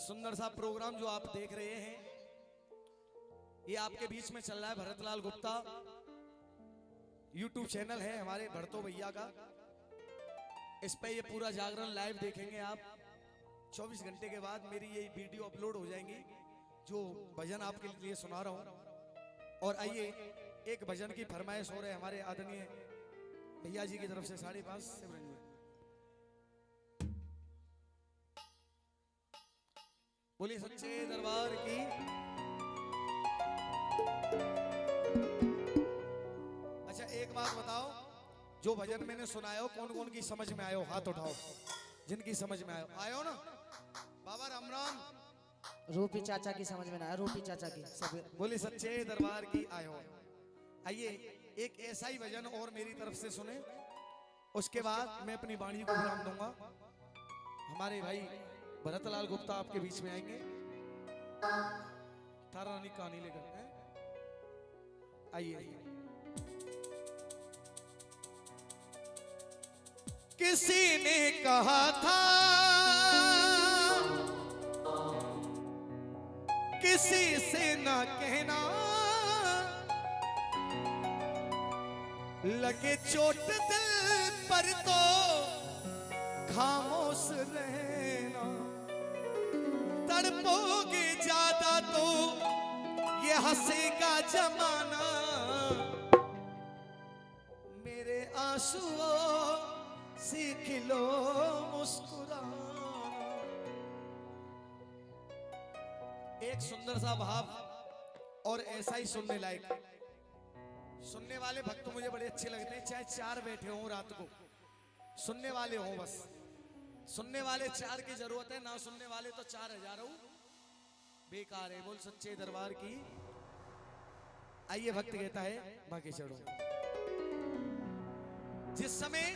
सुंदर सा प्रोग्राम जो आप देख रहे हैं, ये आपके बीच में चल रहा है। भरतलाल गुप्ता यूट्यूब चैनल है हमारे भरतो भैया का। इस पे ये पूरा जागरण लाइव देखेंगे आप। 24 घंटे के बाद मेरी ये वीडियो अपलोड हो जाएंगी, जो भजन आपके लिए सुना रहा हूं। और आइए, एक भजन की फरमाइश हो रहे हमारे आदरणीय भैया जी की तरफ से 5:30 सिमरन में। बोलिए सच्चे दरबार की। अच्छा, एक बात बताओ, जो भजन मैंने सुनाया हो कौन कौन की समझ में आयो? हाथ उठाओ जिनकी समझ में आयो ना। बाबा राम राम। रूपी चाचा की समझ में ना आया, रूपी चाचा की सब। बोले सच्चे दरबार की आयो। आइए, एक ऐसा ही भजन और मेरी तरफ से सुने, उसके बाद मैं अपनी वाणी को विराम दूंगा। हमारे भाई भरतलाल गुप्ता आपके बीच में आएंगे तारा रानी कहानी लेकर। आइए। किसी ने कहा था किसी से ना कहना, लगे चोट दिल पर तो खामोश रहना। तड़पोगे ज्यादा तो ये हंसेगा जमाना, मेरे आंसुओं सीख लो मुस्कुराना। एक सुंदर सा भाव और ऐसा ही सुनने लायक। सुनने वाले भक्त मुझे बड़े अच्छे लगते हैं, चाहे 4 बैठे हों रात को, सुनने वाले हों बस। सुनने वाले 4 की जरूरत है, ना सुनने वाले तो 4000 हो बेकार है। बोल सच्चे दरबार की। आइए, भक्त कहता है बाकी चढ़ो। जिस समय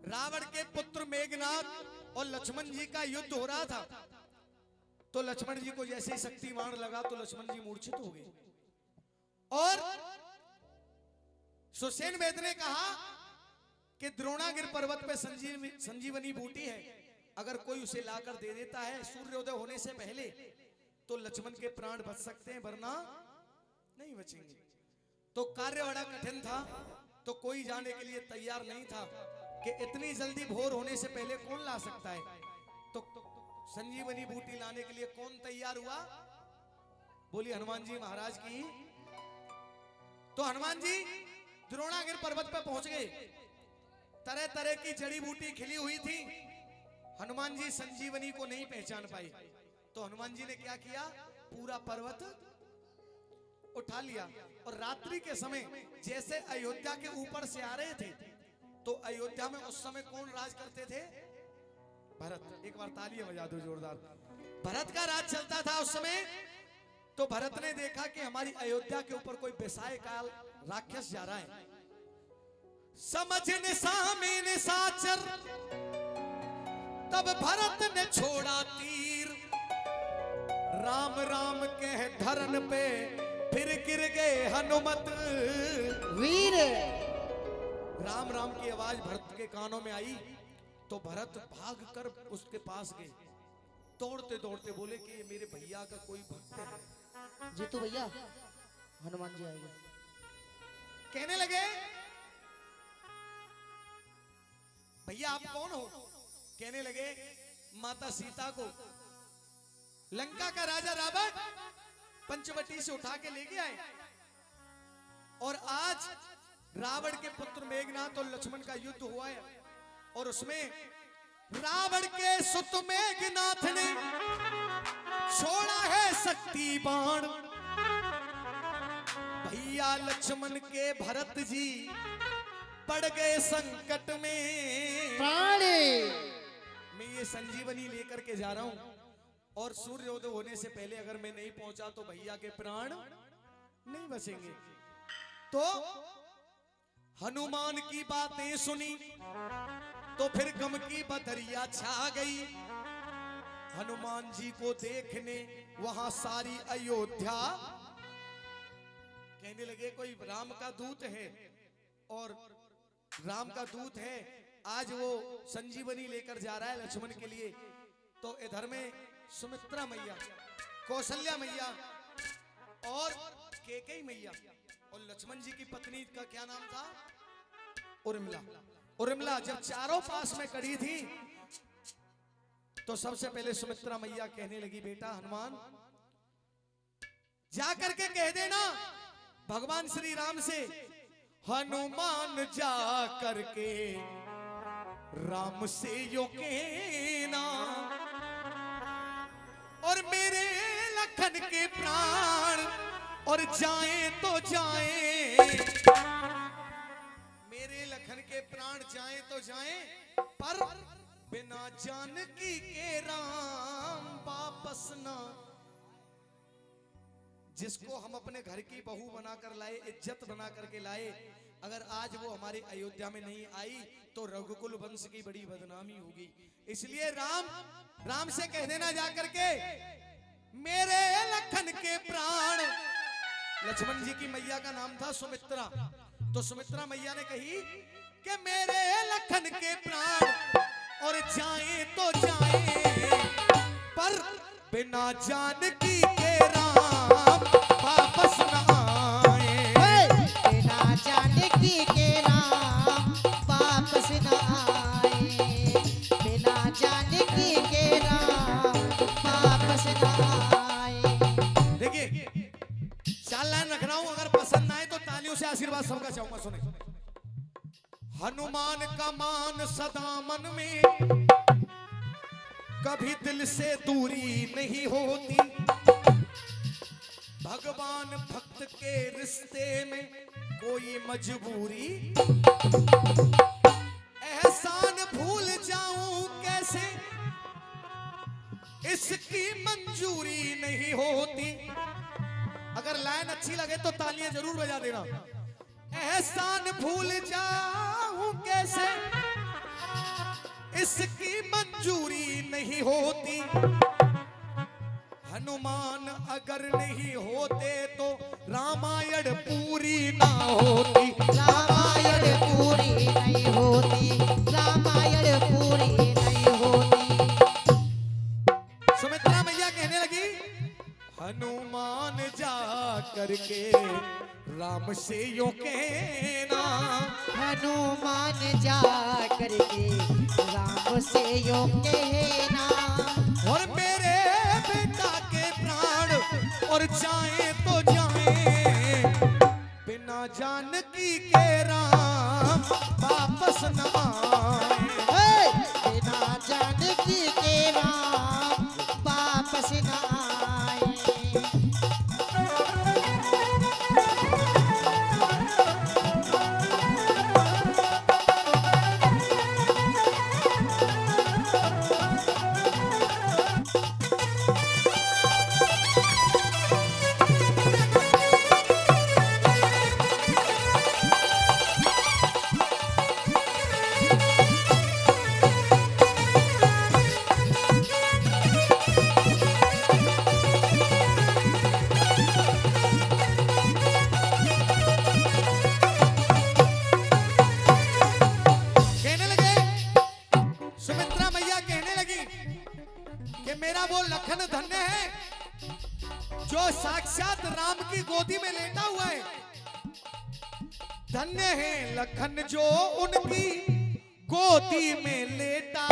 रावण के पुत्र मेघनाथ और लक्ष्मण जी का युद्ध हो रहा था, तो लक्ष्मण जी को जैसे ही शक्ति बाण लगा तो लक्ष्मण जी मूर्छित हो गए। और सुसेन वेद ने कहा कि द्रोणागिर पर्वत पे संजीवनी बूटी है, अगर कोई उसे लाकर दे देता है सूर्योदय होने से पहले, तो लक्ष्मण के प्राण बच सकते हैं, वरना नहीं बचेंगे। तो कार्य बड़ा कठिन था, तो कोई जाने के लिए तैयार नहीं था कि इतनी जल्दी भोर होने से पहले कौन ला सकता है। तो संजीवनी बूटी लाने के लिए कौन तैयार हुआ? बोली हनुमान जी महाराज की। तो हनुमान जी द्रोणागिर पर्वत पर पहुंच गए। तरह तरह की जड़ी बूटी खिली हुई थी। हनुमान जी संजीवनी को नहीं पहचान पाए, तो हनुमान जी ने क्या किया? पूरा पर्वत उठा लिया। और रात्रि के समय जैसे अयोध्या के ऊपर से आ रहे थे, तो अयोध्या में उस समय कौन राज करते थे? भरत। एक बार तालियां बजा दो जोरदार। भरत का राज चलता था उस समय। तो भरत ने देखा कि हमारी अयोध्या के ऊपर कोई विशाल काल राक्षस जा रहा है। समझने सामे ने साचर, तब भरत ने छोड़ा तीर। राम राम कह धरन पे फिर गिर गए हनुमत वीर। राम राम की आवाज भरत के कानों में आई, तो भरत भागकर उसके पास गए। दौड़ते दौड़ते बोले कि ये मेरे भैया का कोई भक्त है। जीतू भैया, हनुमान जी आएंगे। कहने लगे, भैया आप कौन हो? कहने लगे, माता सीता को लंका का राजा रावण पंचवटी से उठा के ले गया है, और आज रावण के पुत्र मेघनाथ और लक्ष्मण का युद्ध हुआ है, और उसमें रावण के सुत मेघनाथ ने छोड़ा है शक्ति बाण। भैया लक्ष्मण के भरत जी पड़ गए संकट में। मैं ये संजीवनी लेकर के जा रहा हूं, और सूर्योदय होने से पहले अगर मैं नहीं पहुंचा तो भैया के प्राण नहीं बचेंगे। तो हनुमान की बातें सुनी तो फिर गम की बदरिया छा गई। हनुमान जी को देखने वहां सारी अयोध्या कहने लगे, कोई राम का दूत है, और राम का दूत है, आज वो संजीवनी लेकर जा रहा है लक्ष्मण के लिए। तो इधर में सुमित्रा मैया, कौशल्या मैया और केकई मैया और लक्ष्मण जी की पत्नी का क्या नाम था? उर्मिला। उर्मिला जब चारों पास में खड़ी थी तो सबसे पहले सुमित्रा मैया कहने लगी, बेटा हनुमान जा करके कह देना भगवान श्री राम से, हनुमान जा करके राम से यो कहना, और मेरे लखन के प्राण और जाए तो जाए, मेरे लखन के प्राण जाए तो जाए, पर बिना जानकी के राम वापस ना। जिसको हम अपने घर की बहू बनाकर लाए, इज्जत बना करके लाए, अगर आज वो हमारी अयोध्या में नहीं आई तो रघुकुल वंश की बड़ी बदनामी होगी। इसलिए राम से कह देना जाकर के, मेरे लखन के प्राण। लक्ष्मण जी की मैया का नाम था सुमित्रा, तो सुमित्रा मैया ने कही कि मेरे लखन के प्राण और जाए तो जाए, पर बिना जानकी के राम वापस न आए। बिना जानकी के राम वापस न आए, बिना जानकी के राम वापस न आए। देखिए चार लाइन रख रहा हूं, अगर पसंद आए तो तालियों से आशीर्वाद सबका चाहूंगा। सुने, हनुमान का मान सदा मन में, कभी दिल से दूरी नहीं होती, भगवान भक्त के रिश्ते में कोई मजबूरी, एहसान भूल जाऊं कैसे इसकी मंजूरी नहीं होती। अगर लाइन अच्छी लगे तो तालियां जरूर बजा देना। एहसान भूल जाऊं कैसे इसकी मंजूरी नहीं होती, हनुमान अगर नहीं होते तो रामायण पूरी ना होती। रामायण पूरी नहीं होती, रामायण पूरी नहीं होती। सुमित्रा मैया कहने लगी, हनुमान जा करके राम से यो कहना, हनुमान जा करके राम से यो कहना, और मेरे बेटा के प्राण और जाए तो जाए, बिना जानकी के राम वापस न आए। बिना जानकी के राम वापस न आए। साक्षात राम की गोदी में लेटा हुआ है। धन्य है लखन जो उनकी गोदी में लेटा।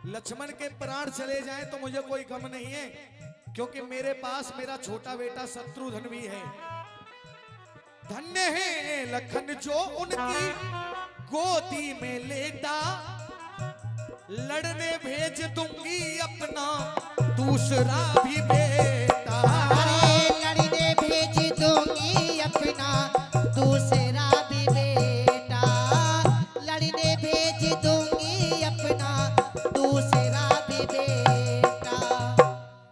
लक्ष्मण के प्राण चले जाएं तो मुझे कोई गम नहीं है, क्योंकि मेरे पास मेरा छोटा बेटा शत्रुघ्न भी है। धन्य है लखन जो उनकी गोदी में लेटा। लड़ने भेज दूंगी अपना दूसरा भी बेटा। लड़ने भेज दूंगी अपना दूसरा भी बेटा। लड़ने भेज दूंगी अपना दूसरा भी बेटा।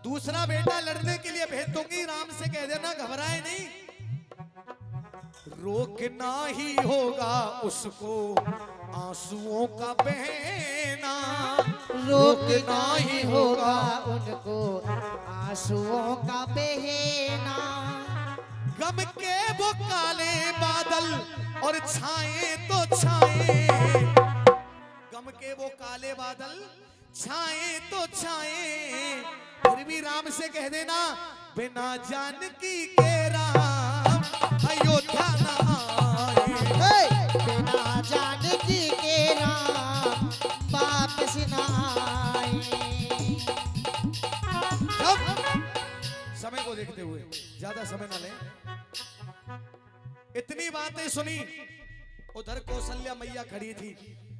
दूसरा बेटा लड़ने के लिए भेज दूंगी। राम से कह देना घबराए नहीं, रोकना ही होगा उसको आंसुओं का बहना। रोकना ही होगा उनको आंसुओं का बहना। गम के वो काले बादल और छाए तो छाए। गम के वो काले बादल छाए तो छाए, फिर भी राम से कह देना बिना जानकी के राम अयोध्या न आए। बिना जानकी के राम वापस न आए। समय को देखते हुए ज्यादा समय ना लें। इतनी बातें सुनी, उधर कौशल्या मैया खड़ी थी,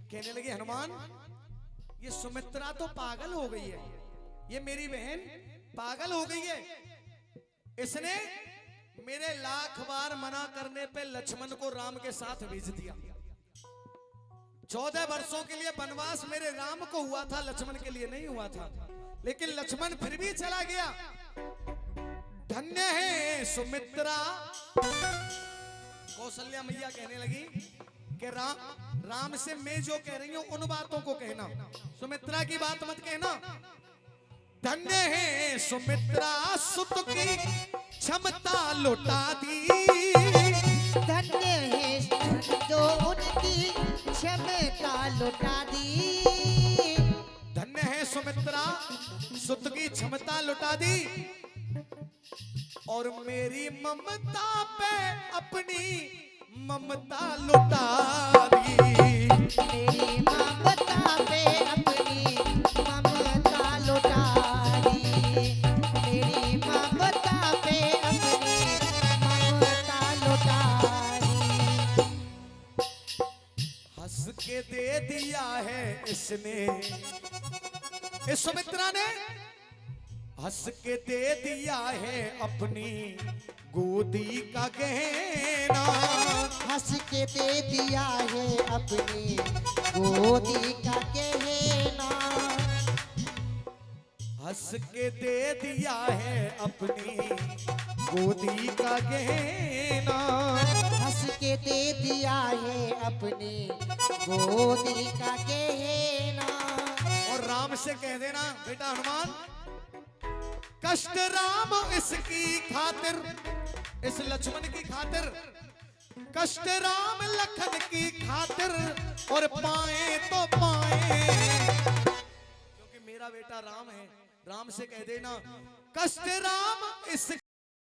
कहने लगी हनुमान ये सुमित्रा तो पागल हो गई है, ये मेरी बहन पागल हो गई है। इसने मेरे लाख बार मना करने पे लक्ष्मण को राम के साथ भेज दिया। 14 वर्षों के लिए वनवास मेरे राम को हुआ था, लक्ष्मण के लिए नहीं हुआ था, लेकिन लक्ष्मण फिर भी चला गया। धन्य है सुमित्रा। कौशल्या मैया कहने लगी कि राम से मैं जो कह रही हूं उन बातों को कहना, सुमित्रा की बात मत कहना। धन्य है सुमित्रा सुत की क्षमता लौटा दी। धन्य है जो उनकी क्षमता लौटा दी। धन्य है सुमित्रा सुत की क्षमता लौटा दी और मेरी ममता पे अपनी ममता लौटा दी। मेरी ममता पे अपनी ममता लौटा दी। मेरी ममता पे अपनी ममता लौटा दी। हंस के दे दिया है इसने, इस सुमित्रा ने हंस के दे दिया है अपनी गोदी का गहना। हंस के दे दिया है अपनी गोदी का गहना। हंस के दे दिया है अपनी गोदी का गहना। हंस के दे दिया है अपनी गोदी का गहना। और राम से कह देना बेटा हनुमान कष्ट राम इसकी खातिर, इस लक्ष्मण की खातिर, कष्ट राम लखन की खातिर और पाए तो पाए, क्योंकि मेरा बेटा राम है। राम से कह देना कष्ट राम इस